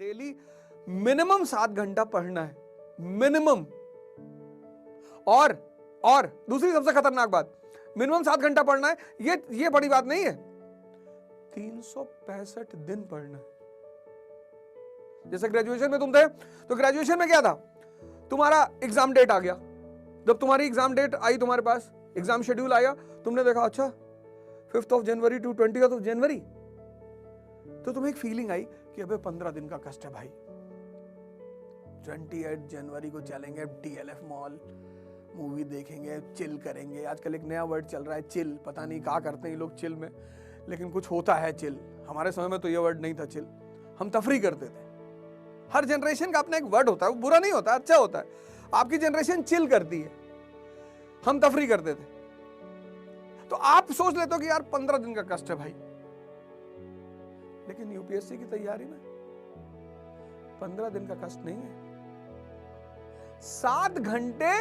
Daily minimum 7 घंटा पढ़ना है, मिनिमम। और दूसरी सबसे खतरनाक बात, मिनिमम 7 घंटा पढ़ना है, ये बड़ी बात नहीं है, 365 दिन पढ़ना है। जैसे ग्रेजुएशन में तुम थे, तो ग्रेजुएशन में क्या था, तुम्हारा एग्जाम डेट आ गया। जब तुम्हारी एग्जाम डेट आई तुम्हारे पास, एग्जाम शेड्यूल आया, तुमने देखा अच्छा 5 जनवरी टू 20 जनवरी, तो तुम्हें एक फीलिंग आई कि अबे 15 दिन का कष्ट है भाई, 28 जनवरी को चलेंगे DLF मॉल, मूवी देखेंगे, चिल करेंगे। आजकल एक नया वर्ड चल रहा है चिल, पता नहीं क्या करते हैं ये लोग चिल में, लेकिन कुछ होता है चिल। हमारे समय में तो ये वर्ड नहीं था चिल, हम तफरी करते थे। हर जनरेशन का अपना एक वर्ड होता है, वो बुरा नहीं होता, अच्छा होता है। आपकी जनरेशन चिल करती है, हम तफरी करते थे। तो आप सोच लेते हो कि यार 15 दिन का कष्ट है भाई, लेकिन यूपीएससी की तैयारी में 15 दिन का कष्ट नहीं है, 7 घंटे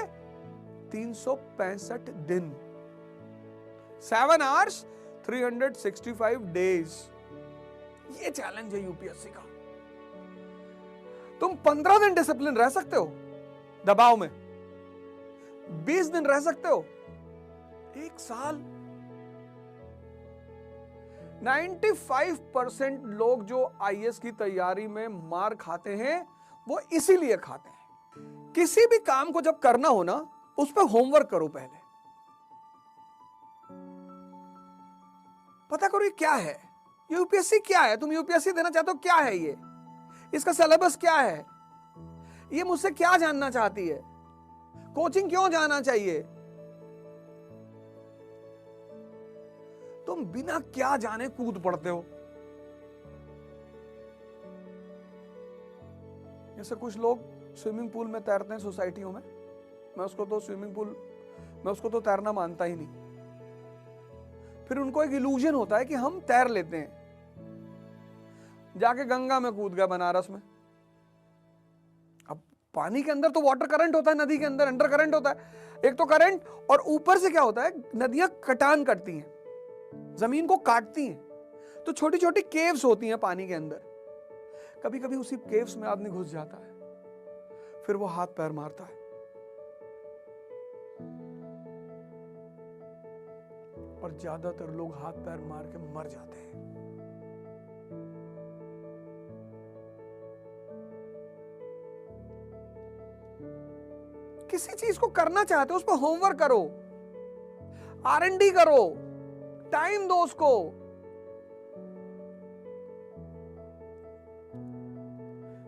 365 दिन, 7 hours 365 days। ये चैलेंज है यूपीएससी का। तुम 15 दिन डिसिप्लिन रह सकते हो दबाव में, 20 दिन रह सकते हो, 1 साल। 95% लोग जो आईएएस की तैयारी में मार खाते हैं वो इसीलिए खाते हैं। किसी भी काम को जब करना हो ना, उस पर होमवर्क करो, पहले पता करो ये क्या है, यूपीएससी क्या है, तुम यूपीएससी देना चाहते हो, क्या है ये, इसका सिलेबस क्या है, ये मुझसे क्या जानना चाहती है, कोचिंग क्यों जाना चाहिए। तुम बिना क्या जाने कूद पड़ते हो। जैसे कुछ लोग स्विमिंग पूल में तैरते हैं सोसाइटियों में, मैं उसको तो तैरना मानता ही नहीं। फिर उनको एक इल्यूजन होता है कि हम तैर लेते हैं, जाके गंगा में कूद गया बनारस में। अब पानी के अंदर तो वाटर करंट होता है, नदी के अंदर अंडर करंट होता है, एक तो करंट, और ऊपर से क्या होता है, नदियां कटान करती हैं, जमीन को काटती हैं, तो छोटी छोटी केव्स होती हैं पानी के अंदर। कभी कभी उसी केव्स में आदमी घुस जाता है, फिर वो हाथ पैर मारता है, और ज्यादातर लोग हाथ पैर मार के मर जाते हैं। किसी चीज को करना चाहते हो, उस पर होमवर्क करो, R&D करो, टाइम दो उसको।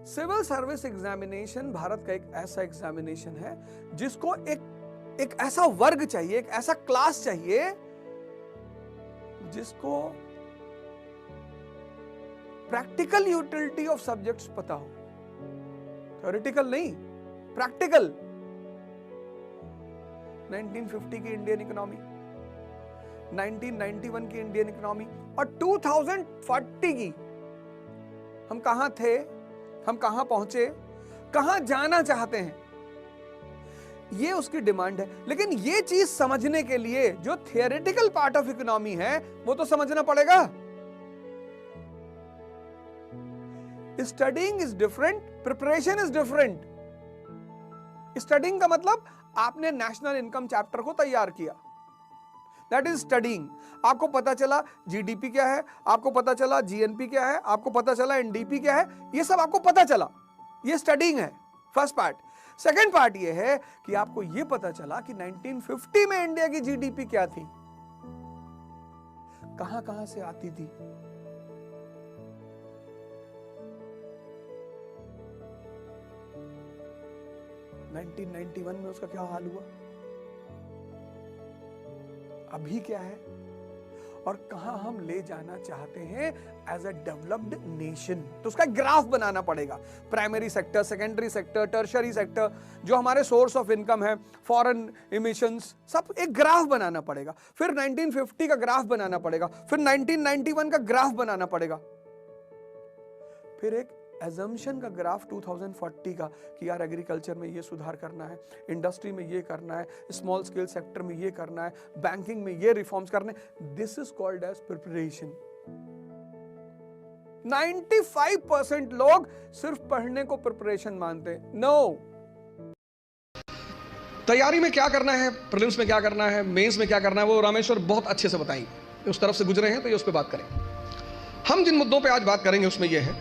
सिविल सर्विस एग्जामिनेशन भारत का एक ऐसा एग्जामिनेशन है जिसको एक ऐसा वर्ग चाहिए, एक ऐसा क्लास चाहिए जिसको प्रैक्टिकल यूटिलिटी ऑफ सब्जेक्ट्स पता हो, थ्योरेटिकल नहीं, प्रैक्टिकल। 1950 की इंडियन इकोनॉमी, 1991 की इंडियन इकोनॉमी और 2040 की, हम कहां थे, हम कहां पहुंचे, कहां जाना चाहते हैं, ये उसकी डिमांड है। लेकिन ये चीज समझने के लिए जो थियोरेटिकल पार्ट ऑफ इकोनॉमी है वो तो समझना पड़ेगा। Studying is different, preparation is different. Studying का मतलब आपने नेशनल इनकम चैप्टर को तैयार किया, दैट इज स्टडीइंग। आपको पता चला जीडीपी क्या है, आपको पता चला जीएनपी क्या है, आपको पता चला एनडीपी क्या है, ये सब आपको पता चला, ये स्टडीइंग है, फर्स्ट पार्ट। सेकेंड पार्ट ये है कि आपको ये पता चला कि 1950 में इंडिया की जीडीपी क्या थी, कहां कहां से आती थी, नाइनटीन 91 में उसका क्या हाल हुआ, अभी क्या है, और कहां हम ले जाना चाहते हैं एज अ डेवलप्ड नेशन। तो उसका ग्राफ बनाना पड़ेगा, primary sector, secondary sector, tertiary sector, जो हमारे सोर्स ऑफ इनकम है, फॉरेन इमिशंस, सब एक ग्राफ बनाना पड़ेगा। फिर 1950 का ग्राफ बनाना पड़ेगा, फिर 1991 का ग्राफ बनाना पड़ेगा, फिर एक एजम्पशन का ग्राफ 2040 का कि यार एग्रीकल्चर में ये सुधार करना है, इंडस्ट्री में ये करना है, स्मॉल स्केल सेक्टर में ये करना है, बैंकिंग में ये रिफॉर्म्स करने। This is called as preparation. 95% लोग सिर्फ पढ़ने को प्रिपरेशन मानते हैं। नो, तैयारी में क्या करना है, प्रीलिम्स में क्या करना है, मेंस में क्या करना है, वो रामेश्वर बहुत अच्छे से बताएंगे। उस तरफ से गुजरे हैं तो ये उस पर बात करें। हम जिन मुद्दों पे आज बात करेंगे उसमें यह है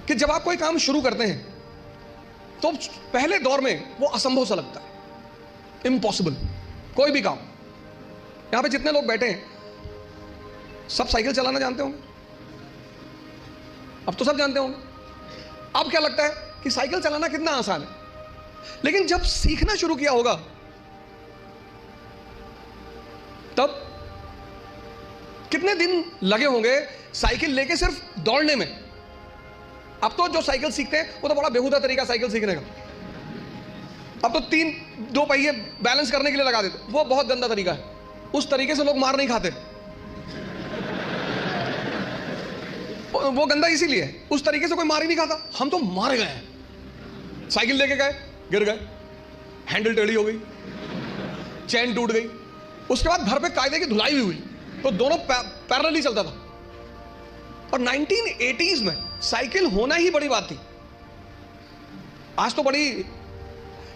कि जब आप कोई काम शुरू करते हैं तो पहले दौर में वो असंभव सा लगता है, इम्पॉसिबल। कोई भी काम, यहां पे जितने लोग बैठे हैं सब साइकिल चलाना जानते होंगे, अब तो सब जानते होंगे। अब क्या लगता है कि साइकिल चलाना कितना आसान है, लेकिन जब सीखना शुरू किया होगा तब कितने दिन लगे होंगे साइकिल लेके सिर्फ दौड़ने में। अब तो जो साइकिल सीखते हैं वो तो बड़ा बेहुदा तरीका साइकिल सीखने का, अब तो 2 पहिए बैलेंस करने के लिए लगा देते, वो बहुत गंदा तरीका है। उस तरीके से लोग मार नहीं खाते, वो गंदा इसीलिए है, उस तरीके से कोई मार ही नहीं खाता। हम तो मारे गए हैं, साइकिल लेके गए, गिर गए, हैंडल टेढ़ी हो गई, चैन टूट गई, उसके बाद घर पे कायदे की धुलाई भी हुई, तो दोनों पैरेलली चलता था। और 1980s में साइकिल होना ही बड़ी बात थी। आज तो बड़ी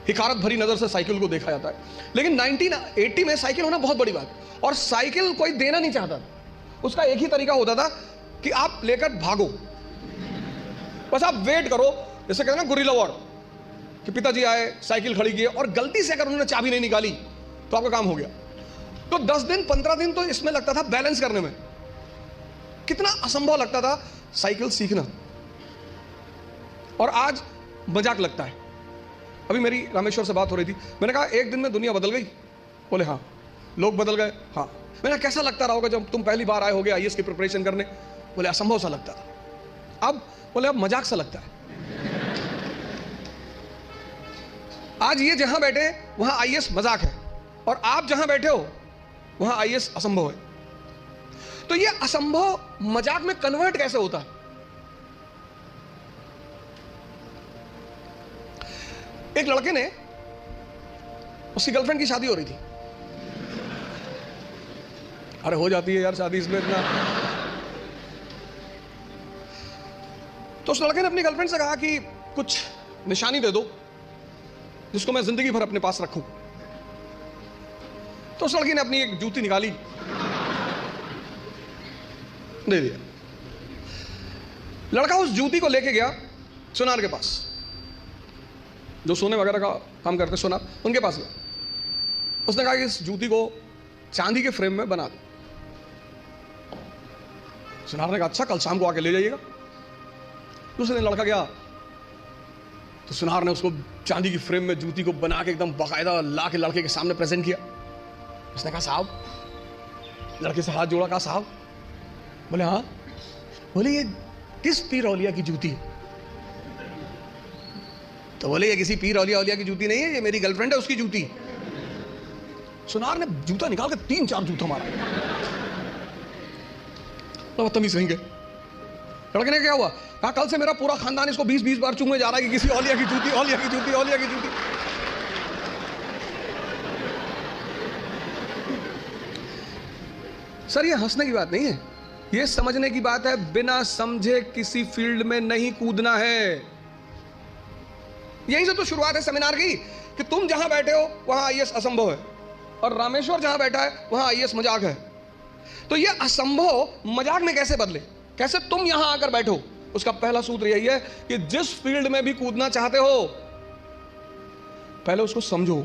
हिकारत भरी नजर से साइकिल को देखा जाता है, लेकिन 1980 में साइकिल होना बहुत बड़ी बात। और साइकिल कोई देना नहीं चाहता, उसका एक ही तरीका होता था कि आप लेकर भागो, बस आप वेट करो। जैसे कहते हैं ना गुरिल्ला वॉर, कि पिताजी आए, साइकिल खड़ी की और गलती से अगर उन्होंने चाबी नहीं निकाली तो आपका काम हो गया। तो 10 दिन 15 दिन तो इसमें लगता था बैलेंस करने में, कितना असंभव लगता था साइकिल सीखना, और आज मजाक लगता है। अभी मेरी रामेश्वर से बात हो रही थी, मैंने कहा एक दिन में दुनिया बदल गई? बोले हाँ। लोग बदल गए? हाँ। मैंने कैसा लगता रहा होगा जब तुम पहली बार आए होगे आईएएस की प्रिपरेशन करने? बोले असंभव सा लगता था। अब बोले अब मजाक सा लगता है। आज ये जहां बैठे वहां आईएएस मजाक है, और आप जहां बैठे हो वहां आईएएस असंभव है। तो ये असंभव मजाक में कन्वर्ट कैसे होता है? एक लड़के ने, उसकी गर्लफ्रेंड की शादी हो रही थी। अरे हो जाती है यार शादी इसमें इतना। तो उस लड़के ने अपनी गर्लफ्रेंड से कहा कि कुछ निशानी दे दो जिसको मैं जिंदगी भर अपने पास रखूं। तो उस लड़की ने अपनी एक जूती निकाली, दे दिया। लड़का उस जूती को लेके गया सुनार के पास, जो सोने वगैरह का काम करते सोनार, उनके पास गया। उसने कहा कि इस जूती को चांदी के फ्रेम में बना दो। सुनार ने कहा अच्छा, कल शाम को आके ले जाइएगा। दूसरे दिन लड़का गया तो सुनार ने उसको चांदी की फ्रेम में जूती को बना के एकदम बाकायदा ला के लड़के के सामने प्रेजेंट किया। उसने कहा साहब, लड़के से हाथ जोड़ा, कहा साहब। बोले हाँ। बोले ये किस पीर औलिया की जूती है? तो बोले ये किसी पीर औलिया की जूती नहीं है, ये मेरी गर्लफ्रेंड है, उसकी जूती। सुनार ने जूता निकाल के 3-4 जूता मारा। बदतमीज कहेंगे। लड़के ने क्या हुआ? कहा कल से मेरा पूरा खानदान इसको 20-20 बार चूमने जा रहा है कि किसी औलिया की जूती, औलिया की जूती, औलिया की जूती। सर ये हंसने की बात नहीं है, ये समझने की बात है। बिना समझे किसी फील्ड में नहीं कूदना है। यहीं से तो शुरुआत है सेमिनार की, कि तुम जहां बैठे हो वहां आईएएस असंभव है, और रामेश्वर जहां बैठा है वहां आईएएस मजाक है। तो ये असंभव मजाक में कैसे बदले, कैसे तुम यहां आकर बैठो? उसका पहला सूत्र यही है कि जिस फील्ड में भी कूदना चाहते हो पहले उसको समझो,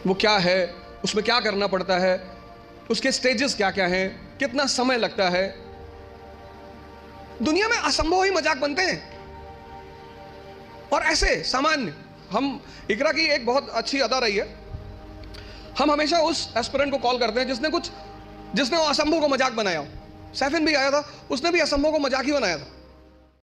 वो क्या है, उसमें क्या करना पड़ता है, उसके स्टेजेस क्या क्या हैं, कितना समय लगता है। दुनिया में असंभव ही मजाक बनते हैं। और ऐसे सामान्य, हम इकरा की एक बहुत अच्छी अदा रही है, हम हमेशा उस एस्पिरेंट को कॉल करते हैं जिसने वो असंभव को मजाक बनाया हो। सैफिन भी आया था, उसने भी असंभव को मजाक ही बनाया था।